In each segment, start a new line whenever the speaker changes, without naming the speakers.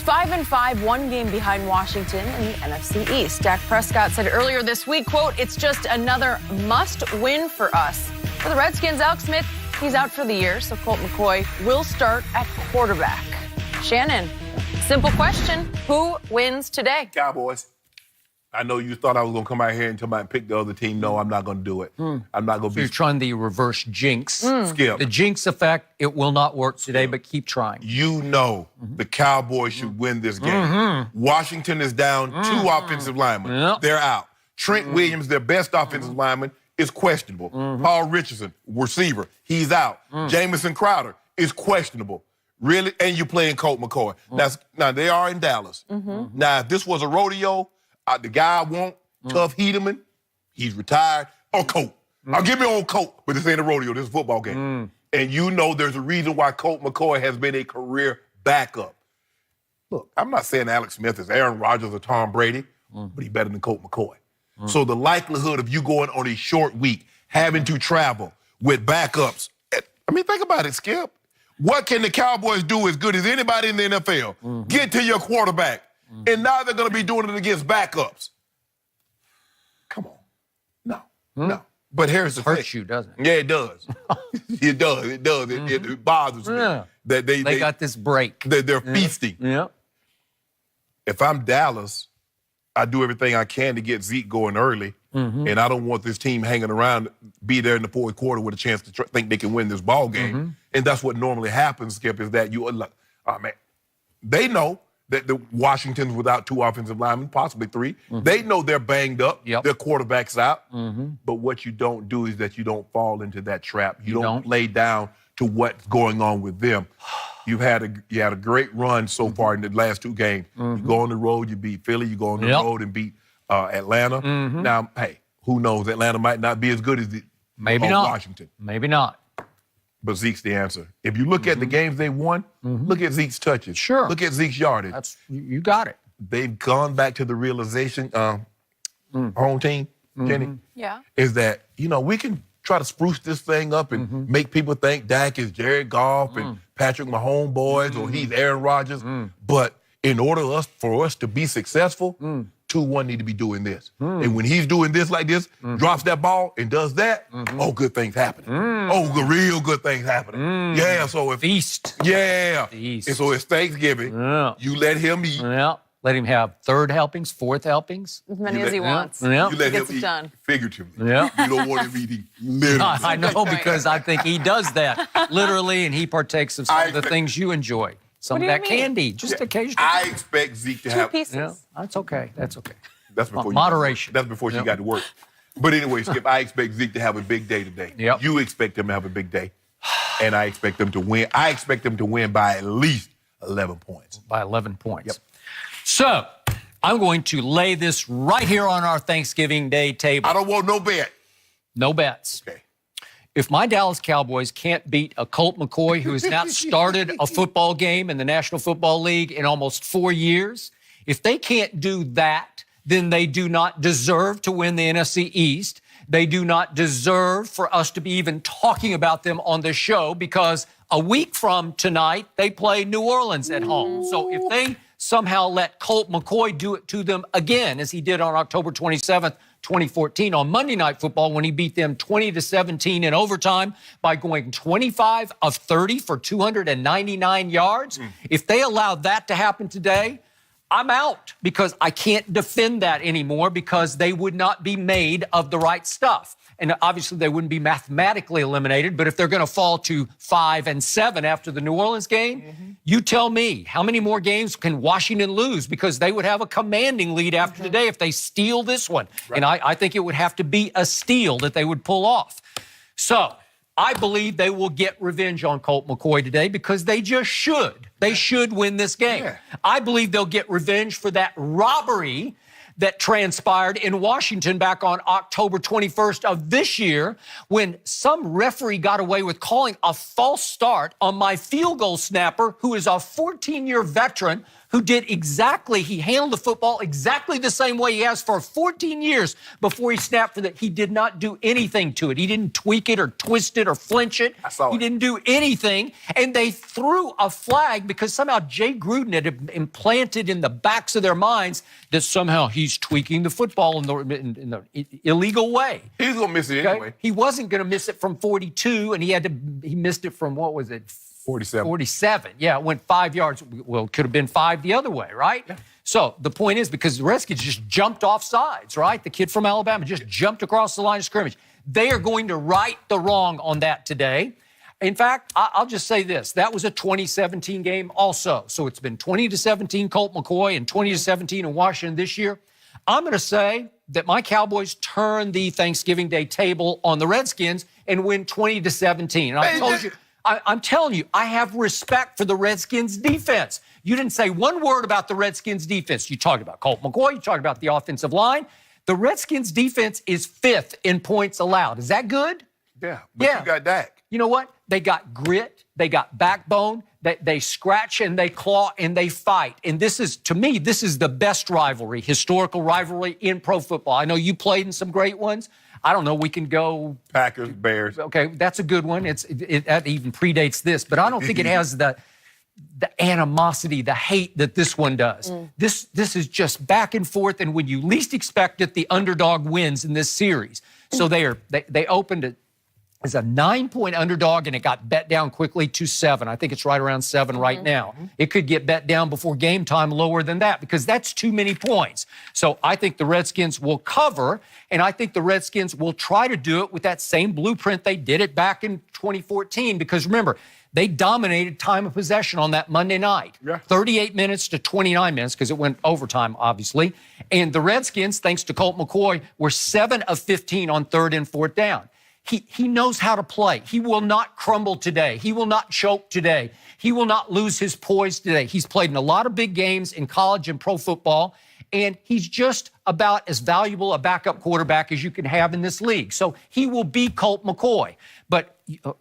5-5, one game behind Washington in the NFC East. Dak Prescott said earlier this week, quote, "It's just another must-win for us." For the Redskins, Alex Smith, he's out for the year, so Colt McCoy will start at quarterback. Shannon, simple question. Who wins today?
Cowboys. I know you thought I was going to come out here and tell me pick the other team. No, I'm not going to do it. I'm not going to be.
You're trying the reverse jinx.
Skip.
The jinx effect, it will not work today, but keep trying.
You know the Cowboys should win this game. Washington is down 2 offensive linemen.
Yep.
They're out. Trent Williams, their best offensive lineman, is questionable. Paul Richardson, receiver, he's out. Jamison Crowder is questionable. Really? And you're playing Colt McCoy. Now, they are in Dallas. Now, if this was a rodeo, the guy I want, Tough Hedeman, he's retired, or Colt. I'll give me on Colt, but this ain't a rodeo, this is a football game. And you know there's a reason why Colt McCoy has been a career backup. Look, I'm not saying Alex Smith is Aaron Rodgers or Tom Brady, but he's better than Colt McCoy. So the likelihood of you going on a short week, having to travel with backups, I mean, think about it, Skip. What can the Cowboys do as good as anybody in the NFL? Get to your quarterback. And now they're going to be doing it against backups. Come on. No. But here's the thing.
Hurts you, doesn't it?
Yeah, it does. It does. It bothers me. That they
got this break.
They're feasting.
Yeah.
If I'm Dallas, I do everything I can to get Zeke going early. And I don't want this team hanging around, be there in the fourth quarter with a chance to think they can win this ball game. And that's what normally happens, Skip, is that you are like, oh, man, they know that the Washington's without 2 offensive linemen, possibly 3. They know they're banged up. Their quarterback's out. But what you don't do is that you don't fall into that trap. You don't lay down to what's going on with them. You had a great run so far in the last 2 games. You go on the road, you beat Philly. You go on the road and beat Atlanta. Now, hey, who knows? Atlanta might not be as good as Washington.
Maybe not.
But Zeke's the answer. If you look at the games they won, look at Zeke's touches.
Sure.
Look at Zeke's yardage.
You got it.
They've gone back to the realization, home team, Jenny, is that, we can try to spruce this thing up and make people think Dak is Jared Goff and Patrick Mahomes boys or he's Aaron Rodgers. But in order for us to be successful, 2-1 need to be doing this. And when he's doing this like this, drops that ball and does that, good things happening. Real good things happening. Yeah, so if...
Feast.
Yeah.
Feast.
And so it's Thanksgiving. You let him eat.
Let him have 3rd helpings, 4th helpings.
As many as he wants.
You let him eat
done.
figuratively. You don't want him eating literally.
I know, because I think he does that literally, and he partakes of some of the things you enjoy. Some of that candy, just occasionally.
I expect Zeke to have
2 pieces.
Yeah, that's okay. That's okay.
That's before
moderation.
That's before she got to work. But anyway, Skip, I expect Zeke to have a big day today. You expect him to have a big day. And I expect them to win. I expect them to win by at least 11 points.
By 11 points. So, I'm going to lay this right here on our Thanksgiving Day table.
I don't want no bet.
No bets.
Okay.
If my Dallas Cowboys can't beat a Colt McCoy who has not started a football game in the National Football League in almost 4 years, if they can't do that, then they do not deserve to win the NFC East. They do not deserve for us to be even talking about them on the show, because a week from tonight, they play New Orleans at home. So if they somehow let Colt McCoy do it to them again, as he did on October 27th, 2014 on Monday Night Football, when he beat them 20-17 in overtime by going 25 of 30 for 299 yards. If they allow that to happen today, I'm out, because I can't defend that anymore, because they would not be made of the right stuff. And obviously they wouldn't be mathematically eliminated, but if they're going to fall to 5-7 after the New Orleans game, you tell me, how many more games can Washington lose? Because they would have a commanding lead after today if they steal this one. And I think it would have to be a steal that they would pull off. So I believe they will get revenge on Colt McCoy today, because they just should. They should win this game. I believe they'll get revenge for that robbery that transpired in Washington back on October 21st of this year, when some referee got away with calling a false start on my field goal snapper, who is a 14-year veteran who did exactly, he handled the football exactly the same way he has for 14 years before he snapped for that. He did not do anything to it. He didn't tweak it or twist it or flinch it. He didn't do anything. And they threw a flag because somehow Jay Gruden had implanted in the backs of their minds that somehow he's tweaking the football in the illegal way.
He's going to miss it anyway.
He wasn't going to miss it from 42, and he missed it from, what was it?
47.
47. Yeah, it went 5 yards. Well, it could have been 5 the other way, right? Yeah. So the point is, because the Redskins just jumped off sides, right? The kid from Alabama just jumped across the line of scrimmage. They are going to right the wrong on that today. In fact, I'll just say this. That was a 2017 game also. So it's been 20-17 Colt McCoy and 20-17 in Washington this year. I'm going to say that my Cowboys turn the Thanksgiving Day table on the Redskins and win 20-17. And I'm telling you, I have respect for the Redskins defense. You didn't say one word about the Redskins defense. You talked about Colt McCoy. You talked about the offensive line. The Redskins defense is 5th in points allowed. Is that good?
Yeah, but you got Dak.
You know what? They got grit. They got backbone. They scratch and they claw and they fight. And this is, to me, this is the best rivalry, historical rivalry in pro football. I know you played in some great ones. I don't know, we can go...
Packers, Bears.
Okay, that's a good one. That even predates this, but I don't think it has the animosity, the hate that this one does. This is just back and forth, and when you least expect it, the underdog wins in this series. So they opened it as a 9-point underdog, and it got bet down quickly to 7. I think it's right around 7 right now. It could get bet down before game time lower than that because that's too many points. So I think the Redskins will cover, and I think the Redskins will try to do it with that same blueprint they did it back in 2014 because remember, they dominated time of possession on that Monday night. 38 minutes to 29 minutes because it went overtime, obviously. And the Redskins, thanks to Colt McCoy, were 7 of 15 on 3rd and 4th down. He knows how to play. He will not crumble today. He will not choke today. He will not lose his poise today. He's played in a lot of big games in college and pro football, and he's just about as valuable a backup quarterback as you can have in this league. So he will be Colt McCoy. But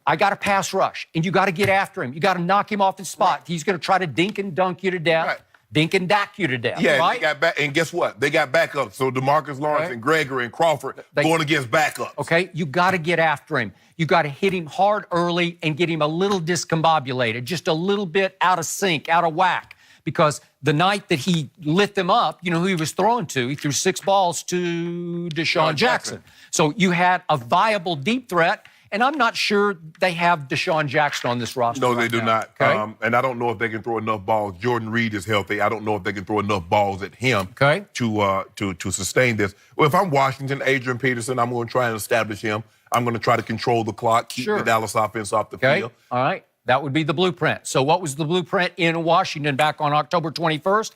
I got to pass rush, and you got to get after him. You got to knock him off his spot. He's going to try to dink and dunk you to death. Dink and dack you to death, right?
And guess what? They got backups. So DeMarcus Lawrence and Gregory and Crawford going against backups.
Okay, you got to get after him. You got to hit him hard early and get him a little discombobulated, just a little bit out of sync, out of whack. Because the night that he lit them up, you know who he was throwing to? He threw 6 balls to Deshaun Jackson. So you had a viable deep threat. And I'm not sure they have Deshaun Jackson on this roster.
No, they do not.
Okay?
And I don't know if they can throw enough balls. Jordan Reed is healthy. I don't know if they can throw enough balls at him to sustain this. Well, if I'm Washington, Adrian Peterson, I'm going to try and establish him. I'm going to try to control the clock, keep the Dallas offense off the field.
All right. That would be the blueprint. So what was the blueprint in Washington back on October 21st?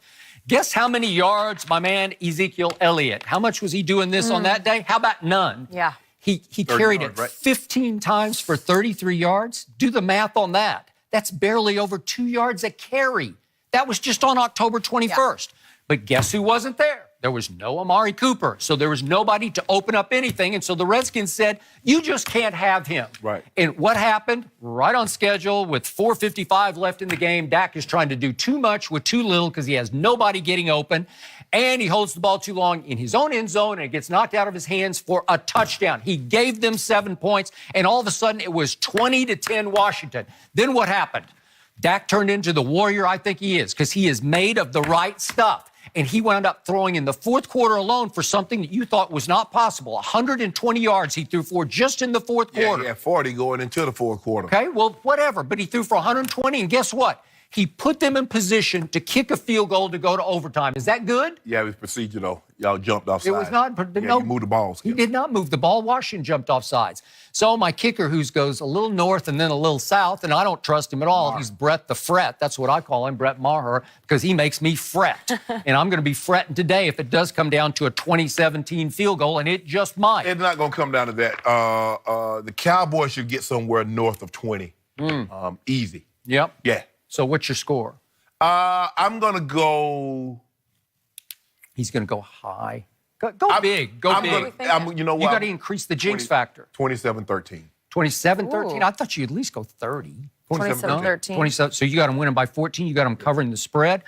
Guess how many yards my man Ezekiel Elliott, how much was he doing this on that day? How about none?
Yeah.
He carried it 15 times for 33 yards. Do the math on that. That's barely over 2 yards a carry. That was just on October 21st. Yeah. But guess who wasn't there? There was no Amari Cooper. So there was nobody to open up anything. And so the Redskins said, you just can't have him.
Right.
And what happened? Right on schedule with 4:55 left in the game. Dak is trying to do too much with too little because he has nobody getting open. And he holds the ball too long in his own end zone and it gets knocked out of his hands for a touchdown. He gave them 7 points. And all of a sudden it was 20-10 Washington. Then what happened? Dak turned into the warrior I think he is because he is made of the right stuff. And he wound up throwing in the 4th quarter alone for something that you thought was not possible. 120 yards he threw for just in the 4th quarter.
Yeah, he had 40 going into the 4th quarter.
Okay, well, whatever. But he threw for 120, and guess what? He put them in position to kick a field goal to go to overtime. Is that good?
Yeah, it was procedure, though. Y'all jumped off sides.
It was not.
No, you moved the ball.
He did not move the ball. Washington jumped off sides. So my kicker, who goes a little north and then a little south, and I don't trust him at all. He's Brett the Fret. That's what I call him, Brett Maher, because he makes me fret. And I'm going to be fretting today if it does come down to a 2017 field goal, and it just might.
It's not going to come down to that. The Cowboys should get somewhere north of 20. Easy.
Yep.
Yeah.
So what's your score?
I'm going to go...
He's going to go high. Go big. Go big.
You know what?
You got to increase the jinx factor.
27-13.
27-13? I thought you'd at least go 30.
27-13.
27. So you got them winning by 14. You got them covering the spread.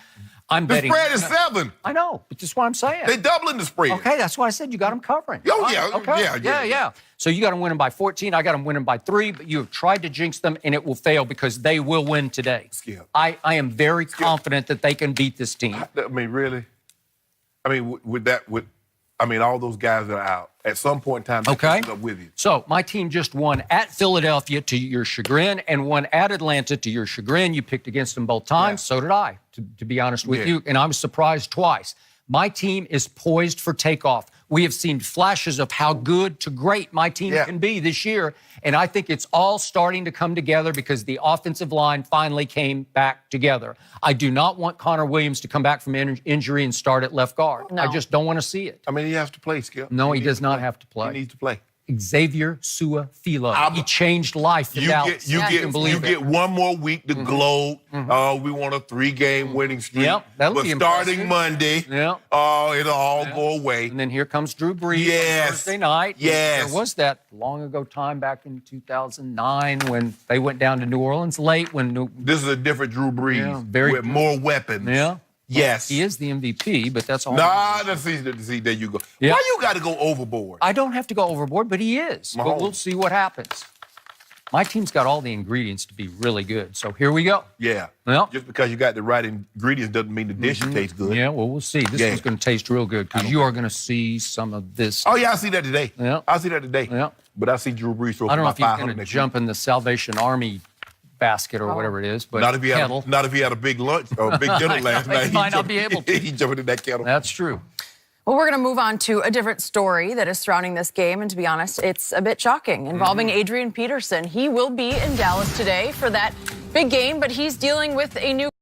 I'm
The
betting.
spread is 7.
I know, but that's what I'm saying.
They doubling the spread.
Okay, that's why I said you got them covering.
Oh, yeah.
Okay. Yeah. So you got them winning by 14. I got them winning by 3, but you have tried to jinx them, and it will fail because they will win today.
Skip.
I am very confident that they can beat this team.
I mean, really? I mean, all those guys that are out, at some point in time, they catch up with you.
So my team just won at Philadelphia to your chagrin and won at Atlanta to your chagrin. You picked against them both times.
Yeah.
So did I, to be honest with you. And I was surprised twice. My team is poised for takeoff. We have seen flashes of how good to great my team can be this year. And I think it's all starting to come together because the offensive line finally came back together. I do not want Connor Williams to come back from injury and start at left guard.
No.
I just don't want to see it.
I mean, he has to play, Skip.
No, he does not have to play.
He needs to play.
Xavier Su'a-Filo. He changed life in Dallas.
You get one more week to gloat. We want a 3-game winning streak.
Yep, that'll be
starting
impressive.
Monday, it'll all go away.
And then here comes Drew Brees on Thursday night.
Yes.
There was that long ago time back in 2009 when they went down to New Orleans late.
This is a different Drew Brees with more weapons.
Yeah.
Yes.
He is the MVP, but that's all.
See, there you go.
Yeah.
Why you got to go overboard?
I don't have to go overboard, but he is. But we'll see what happens. My team's got all the ingredients to be really good. So here we go.
Yeah.
Well,
just because you got the right ingredients doesn't mean the dish tastes good.
Yeah, well, we'll see. This one's going to taste real good because you are going to see some of this.
Oh, yeah, I see that today.
Yeah.
I see that today.
Yeah.
But I see Drew Brees throw
I don't know if he's
500
going to
next
jump in the Salvation Army basket or whatever it is, but
not if he had a big lunch or a big dinner last night.
He might not be able to.
He jumping in that kettle.
That's true.
Well, we're going to move on to a different story that is surrounding this game, and to be honest, it's a bit shocking, involving Adrian Peterson. He will be in Dallas today for that big game, but he's dealing with a new